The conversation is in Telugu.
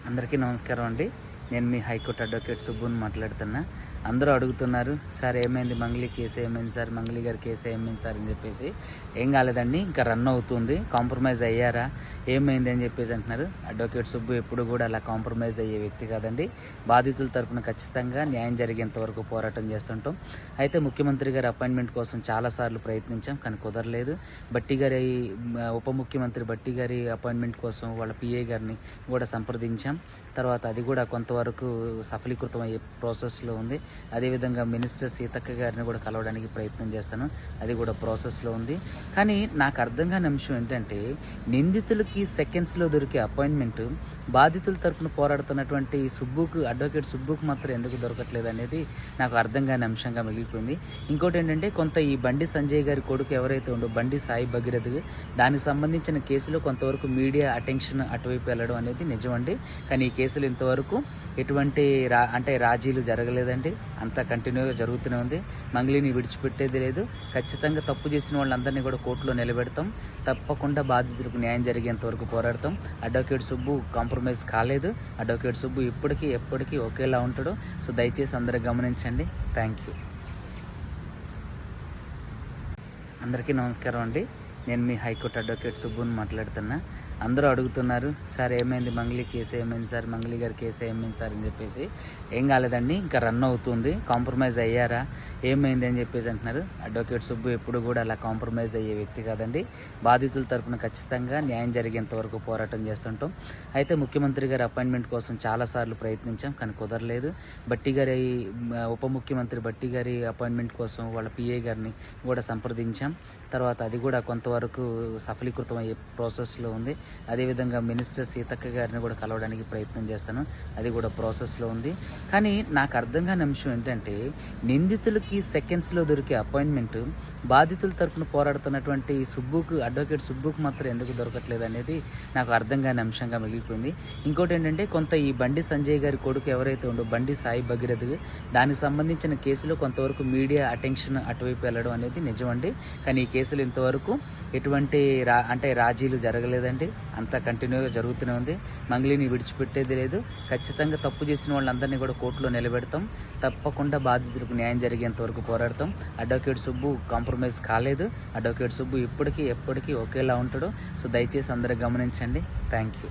అందరికీ నమస్కారం అండి. నేను మీ హైకోర్టు అడ్వకేట్ సుబ్బుని మాట్లాడుతున్నా. అందరూ అడుగుతున్నారు, సార్ ఏమైంది మంగ్లీ కేసు ఏమైంది సార్, మంగ్లీ గారి కేసు ఏమైంది సార్ అని చెప్పేసి. ఏం కాలేదండి, ఇంకా రన్ అవుతుంది. కాంప్రమైజ్ అయ్యారా, ఏమైంది అని చెప్పేసి అంటున్నారు. అడ్వకేట్ సుబ్బు ఎప్పుడు కూడా అలా కాంప్రమైజ్ అయ్యే వ్యక్తి కాదండి. బాధితుల తరపున ఖచ్చితంగా న్యాయం జరిగేంత వరకు పోరాటం చేస్తుంటాం. అయితే ముఖ్యమంత్రి గారి అపాయింట్మెంట్ కోసం చాలాసార్లు ప్రయత్నించాం, కానీ కుదరలేదు. బట్టి గారి ఉప ముఖ్యమంత్రి బట్టి గారి అపాయింట్మెంట్ కోసం వాళ్ళ పిఏ గారిని కూడా సంప్రదించాం. తర్వాత అది కూడా కొంతవరకు సఫలీకృతం అయ్యే ప్రాసెస్లో ఉంది. అదేవిధంగా మినిస్టర్ సీతక్క గారిని కూడా కలవడానికి ప్రయత్నం చేస్తాను, అది కూడా ప్రాసెస్లో ఉంది. కానీ నాకు అర్థం కాని అంశం ఏంటంటే, నిందితులకి సెకండ్స్లో దొరికే అపాయింట్మెంట్ బాధితుల తరపున పోరాడుతున్నటువంటి సుబ్బుకు, అడ్వకేట్ సుబ్బుకు మాత్రం ఎందుకు దొరకట్లేదు అనేది నాకు అర్థం కాని అంశంగా మిగిలిపోయింది. ఇంకోటి ఏంటంటే, కొంత ఈ బండి సంజయ్ గారి కొడుకు ఎవరైతే ఉందో బండి సాయి భగీరథ్, దానికి సంబంధించిన కేసులో కొంతవరకు మీడియా అటెన్షన్ అటువైపు వెళ్ళడం అనేది నిజమండి. కానీ ఈ కేసులు ఇంతవరకు ఎటువంటి రాజీలు జరగలేదండి. అంతా కంటిన్యూగా జరుగుతూనే ఉంది. మంగ్లీని విడిచిపెట్టేది లేదు. ఖచ్చితంగా తప్పు చేసిన వాళ్ళందరినీ కూడా కోర్టులో నిలబెడతాం. తప్పకుండా బాధితులకు న్యాయం జరిగేంత వరకు పోరాడతాం. అడ్వకేట్ సుబ్బు కాంప్రమైజ్ కాలేదు. అడ్వకేట్ సుబ్బు ఎప్పటికీ ఒకేలా ఉంటాడు. సో దయచేసి అందరూ గమనించండి. Thank you. అందరికీ నమస్కారం అండి. నేను మీ హైకోర్టు అడ్వకేట్ సుబ్బుని మాట్లాడుతున్నా. అందరూ అడుగుతున్నారు, సార్ ఏమైంది మంగ్లీ కేసు ఏమైంది సార్, మంగ్లీ గారి కేసు ఏమైంది సార్ అని చెప్పేసి. ఏం కాలేదండి, ఇంకా రన్ అవుతుంది. కాంప్రమైజ్ అయ్యారా, ఏమైంది అని చెప్పేసి అంటున్నారు. అడ్వకేట్ సుబ్బు ఎప్పుడు కూడా అలా కాంప్రమైజ్ అయ్యే వ్యక్తి కాదండి. బాధితుల తరపున ఖచ్చితంగా న్యాయం జరిగేంత వరకు పోరాటం చేస్తుంటాం. అయితే ముఖ్యమంత్రి గారి అపాయింట్మెంట్ కోసం చాలాసార్లు ప్రయత్నించాం, కానీ కుదరలేదు. బట్టి గారి ఉప ముఖ్యమంత్రి బట్టి గారి అపాయింట్మెంట్ కోసం వాళ్ళ పిఏ గారిని కూడా సంప్రదించాం. తర్వాత అది కూడా కొంతవరకు సఫలీకృతం అయ్యే ప్రాసెస్లో ఉంది. అదేవిధంగా మినిస్టర్ సీతక్క గారిని కూడా కలవడానికి ప్రయత్నం చేస్తాను, అది కూడా ప్రాసెస్లో ఉంది. కానీ నాకు అర్థం కాని అంశం ఏంటంటే, నిందితులకి సెకండ్స్లో దొరికే అపాయింట్మెంట్ బాధితుల తరపున పోరాడుతున్నటువంటి సుబ్బుకు, అడ్వకేట్ సుబ్బుకు మాత్రం ఎందుకు దొరకట్లేదు అనేది నాకు అర్థం కాని అంశంగా మిగిలిపోయింది. ఇంకోటి ఏంటంటే, కొంత ఈ బండి సంజయ్ గారి కొడుకు ఎవరైతే ఉందో బండి సాయి భగీరథ్, దానికి సంబంధించిన కేసులో కొంతవరకు మీడియా అటెన్షన్ అటువైపు వెళ్ళడం అనేది నిజమండి. కానీ ఈ కేసులు ఇంతవరకు ఎటువంటి రాజీలు జరగలేదండి. అంతా కంటిన్యూగా జరుగుతూనే ఉంది. మంగ్లీని విడిచిపెట్టేది లేదు. ఖచ్చితంగా తప్పు చేసిన వాళ్ళందరినీ కూడా కోర్టులో నిలబెడతాం. తప్పకుండా బాధితులకు న్యాయం జరిగేంత వరకు పోరాడతాం. అడ్వకేట్ సుబ్బు కాంప్రమైజ్ కాలేదు. అడ్వకేట్ సుబ్బు ఎప్పటికీ ఒకేలా ఉంటాడు. సో దయచేసి అందరూ గమనించండి. Thank you.